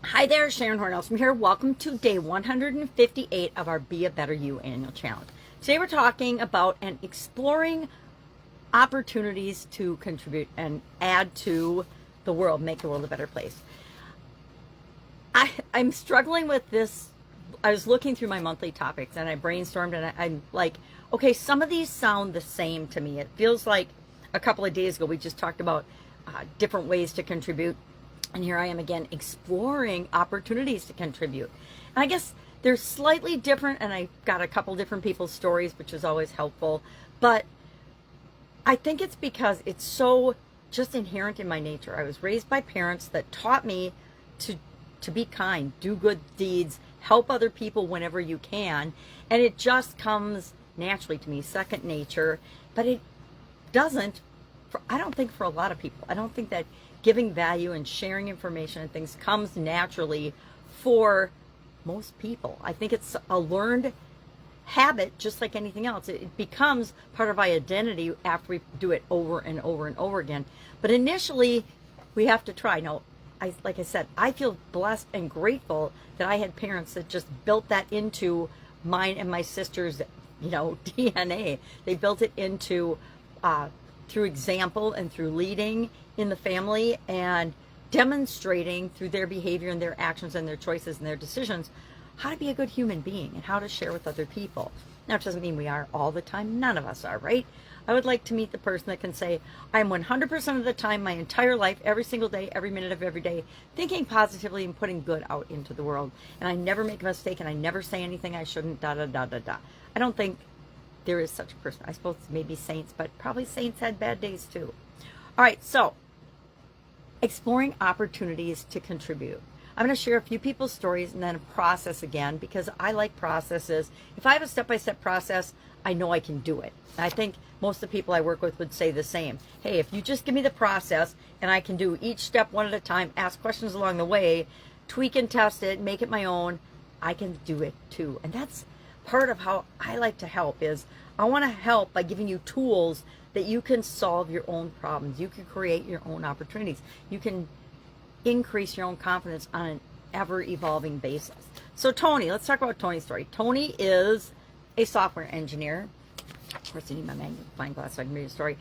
Hi there, Sharon Horne-Ellstrom here. Welcome to day 158 of our Be a Better You annual challenge. Today we're talking about and exploring opportunities to contribute and add to the world, make the world a better place. I'm struggling with this. I was looking through my monthly topics and I brainstormed and I'm like, okay, some of these sound the same to me. It feels like a couple of days ago we just talked about different ways to contribute. And here I am again exploring opportunities to contribute. And I guess they're slightly different, and I got a couple different people's stories, which is always helpful. But I think it's because it's so just inherent in my nature. I was raised by parents that taught me to be kind, do good deeds, help other people whenever you can. And it just comes naturally to me, second nature. But it doesn't, I don't think for a lot of people. I don't think that giving value and sharing information and things comes naturally for most people. I think it's a learned habit, just like anything else. It becomes part of our identity after we do it over and over and over again. But initially, we have to try. Now, like I said, I feel blessed and grateful that I had parents that just built that into mine and my sister's, DNA. They built it into through example and through leading in the family and demonstrating through their behavior and their actions and their choices and their decisions how to be a good human being and how to share with other people. Now, it doesn't mean we are all the time. None of us are, right? I would like to meet the person that can say, I'm 100% of the time, my entire life, every single day, every minute of every day, thinking positively and putting good out into the world. And I never make a mistake and I never say anything I shouldn't, da, da, da, da, da. I don't think there is such a person. I suppose maybe saints, but probably saints had bad days too. All right, so exploring opportunities to contribute. I'm going to share a few people's stories and then a process again because I like processes. If I have a step-by-step process, I know I can do it. I think most of the people I work with would say the same. Hey, if you just give me the process and I can do each step one at a time, ask questions along the way, tweak and test it, make it my own, I can do it too. And that's part of how I like to help is I want to help by giving you tools that you can solve your own problems. You can create your own opportunities. You can increase your own confidence on an ever-evolving basis. So Tony, let's talk about Tony's story. Tony is a software engineer. Of course, I need my magnifying glass so I can read his story.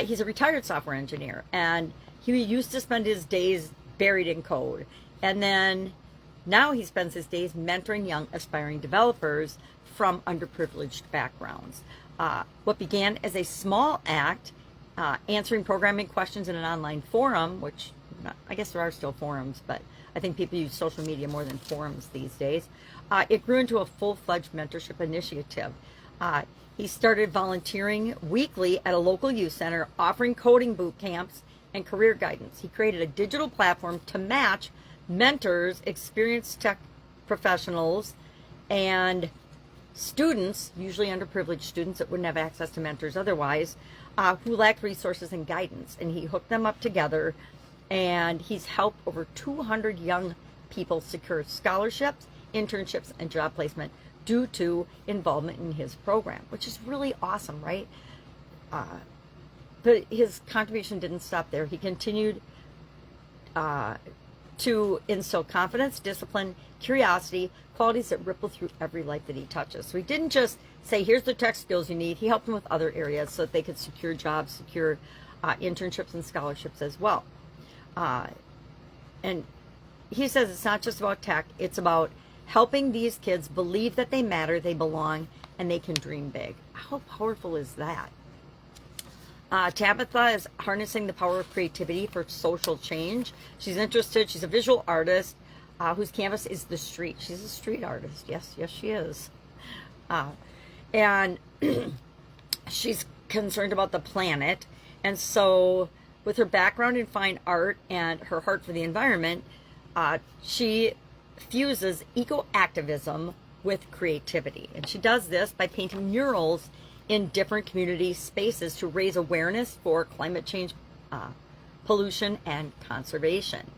He's a retired software engineer, and he used to spend his days buried in code. And then now he spends his days mentoring young aspiring developers from underprivileged backgrounds. What began as a small act, answering programming questions in an online forum, which I guess there are still forums, but I think people use social media more than forums these days. It grew into a full-fledged mentorship initiative. He started volunteering weekly at a local youth center, offering coding boot camps and career guidance. He created a digital platform to match mentors, experienced tech professionals, and students, usually underprivileged students that wouldn't have access to mentors otherwise, who lacked resources and guidance. And he hooked them up together, and he's helped over 200 young people secure scholarships, internships, and job placement due to involvement in his program, which is really awesome, right? But his contribution didn't stop there. He continued to instill confidence, discipline, curiosity, qualities that ripple through every life that he touches. So he didn't just say, here's the tech skills you need. He helped them with other areas so that they could secure jobs, secure internships and scholarships as well. And he says it's not just about tech, it's about helping these kids believe that they matter, they belong, and they can dream big. How powerful is that? Tabitha is harnessing the power of creativity for social change. She's interested. She's a visual artist whose canvas is the street. She's a street artist. Yes, she is. And she's concerned about the planet. And so with her background in fine art and her heart for the environment, she fuses eco-activism with creativity. And she does this by painting murals in different community spaces to raise awareness for climate change, pollution, and conservation.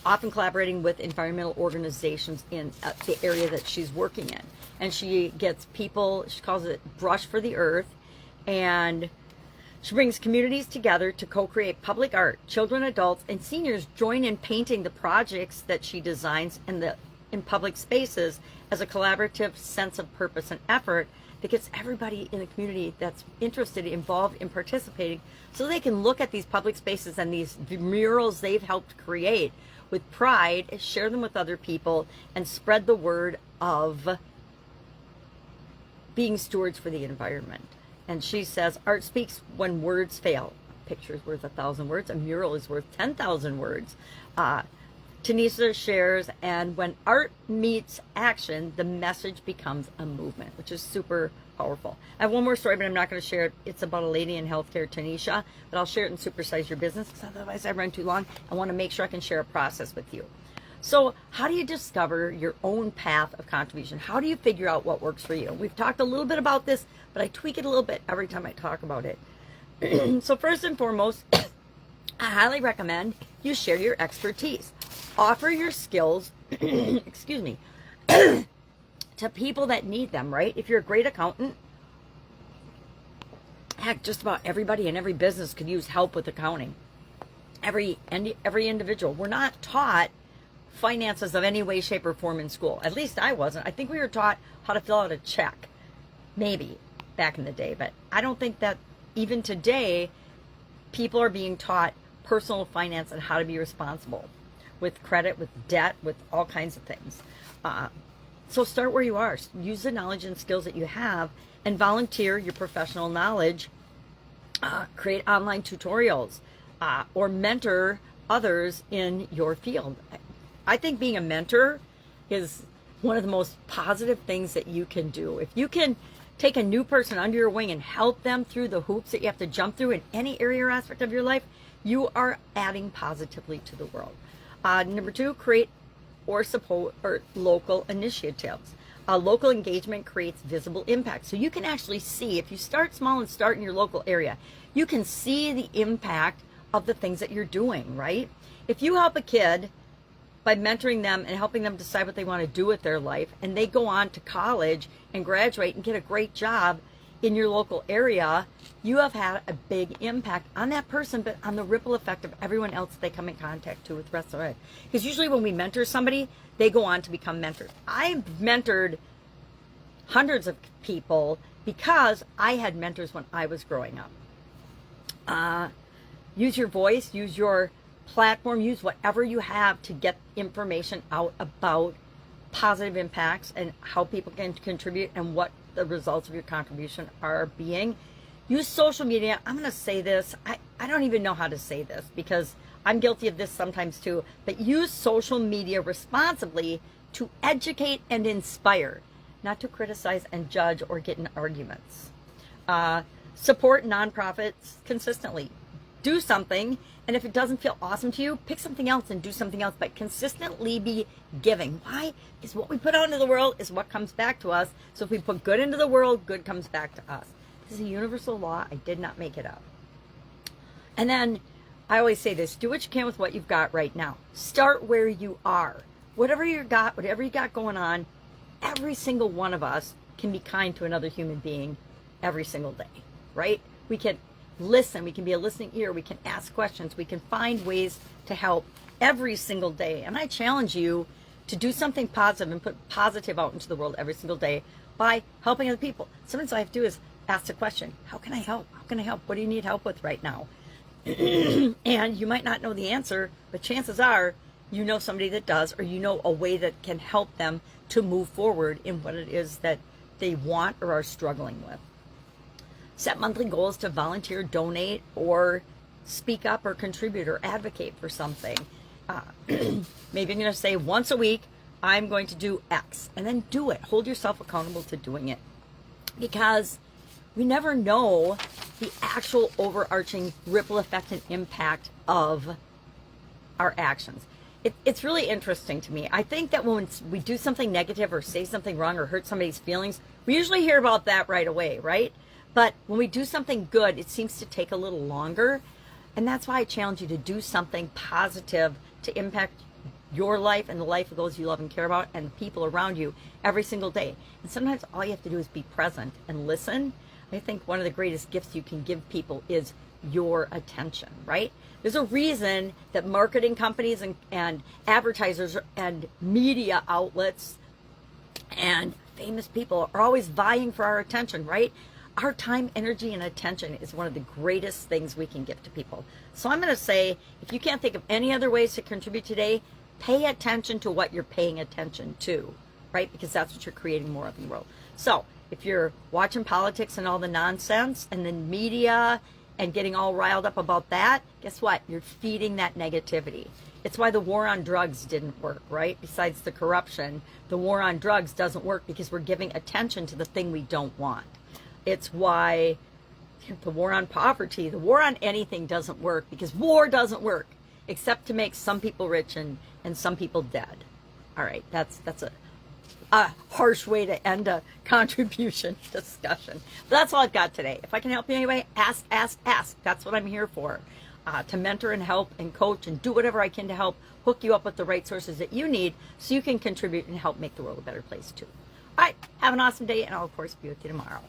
Often collaborating with environmental organizations in the area that she's working in. And she gets people, she calls it Brush for the Earth, and She brings communities together to co-create public art. Children, adults, and seniors join in painting the projects that she designs in public spaces as a collaborative sense of purpose and effort that gets everybody in the community that's interested involved in participating, so they can look at these public spaces and these murals they've helped create with pride, share them with other people, and spread the word of being stewards for the environment. And she says, art speaks when words fail. A picture is worth 1,000 words. A mural is worth 10,000 words. Tanisha shares, and when art meets action, the message becomes a movement, which is super powerful. I have one more story, but I'm not going to share it. It's about a lady in healthcare, Tanisha, but I'll share it in Supersize Your Business, because otherwise I run too long. I want to make sure I can share a process with you. So how do you discover your own path of contribution? How do you figure out what works for you? We've talked a little bit about this, but I tweak it a little bit every time I talk about it. So first and foremost, I highly recommend you share your expertise. Offer your skills, excuse me, to people that need them, right? If you're a great accountant, heck, just about everybody in every business could use help with accounting. Every individual. We're not taught finances of any way, shape, or form in school. At least I wasn't. I think we were taught how to fill out a check, maybe, back in the day. But I don't think that even today, people are being taught personal finance and how to be responsible with credit, with debt, with all kinds of things. So start where you are. Use the knowledge and skills that you have and volunteer your professional knowledge. Create online tutorials or mentor others in your field. I think being a mentor is one of the most positive things that you can do. If you can take a new person under your wing and help them through the hoops that you have to jump through in any area or aspect of your life, you are adding positively to the world. Number 2, create or support local initiatives. Local engagement creates visible impact. So you can actually see, if you start small and start in your local area, you can see the impact of the things that you're doing, right? If you help a kid by mentoring them and helping them decide what they want to do with their life, and they go on to college and graduate and get a great job in your local area, you have had a big impact on that person, but on the ripple effect of everyone else they come in contact to with the rest of their life. Because usually when we mentor somebody, they go on to become mentors. I've mentored hundreds of people because I had mentors when I was growing up. Use your voice, use your platform, use whatever you have to get information out about positive impacts and how people can contribute and what the results of your contribution are being. Use social media. I'm going to say this. I don't even know how to say this because I'm guilty of this sometimes too, but use social media responsibly to educate and inspire, not to criticize and judge or get in arguments. Support nonprofits consistently. Do something, and if it doesn't feel awesome to you, pick something else and do something else, but consistently be giving. Why? Because what we put out into the world is what comes back to us. So if we put good into the world, good comes back to us. This is a universal law. I did not make it up. And then I always say this, do what you can with what you've got right now. Start where you are. Whatever you got going on, every single one of us can be kind to another human being every single day, right? We can listen, we can be a listening ear, we can ask questions, we can find ways to help every single day. And I challenge you to do something positive and put positive out into the world every single day by helping other people. Sometimes all I have to do is ask the question, how can I help? How can I help? What do you need help with right now? And you might not know the answer, but chances are you know somebody that does, or you know a way that can help them to move forward in what it is that they want or are struggling with. Set monthly goals to volunteer, donate, or speak up or contribute or advocate for something. Maybe I'm going to say once a week, I'm going to do X, and then do it. Hold yourself accountable to doing it, because we never know the actual overarching ripple effect and impact of our actions. It's really interesting to me. I think that when we do something negative or say something wrong or hurt somebody's feelings, we usually hear about that right away, right? But when we do something good, it seems to take a little longer. And that's why I challenge you to do something positive to impact your life and the life of those you love and care about and the people around you every single day. And sometimes all you have to do is be present and listen. I think one of the greatest gifts you can give people is your attention, right? There's a reason that marketing companies and advertisers and media outlets and famous people are always vying for our attention, right? Our time, energy, and attention is one of the greatest things we can give to people. So I'm going to say, if you can't think of any other ways to contribute today, pay attention to what you're paying attention to, right? Because that's what you're creating more of in the world. So if you're watching politics and all the nonsense and then media and getting all riled up about that, guess what? You're feeding that negativity. It's why the war on drugs didn't work, right? Besides the corruption, the war on drugs doesn't work because we're giving attention to the thing we don't want. It's why the war on poverty, the war on anything doesn't work, because war doesn't work except to make some people rich and some people dead. All right, that's a harsh way to end a contribution discussion. But that's all I've got today. If I can help you anyway, ask. That's what I'm here for, to mentor and help and coach and do whatever I can to help hook you up with the right sources that you need so you can contribute and help make the world a better place too. All right, have an awesome day, and I'll, of course, be with you tomorrow.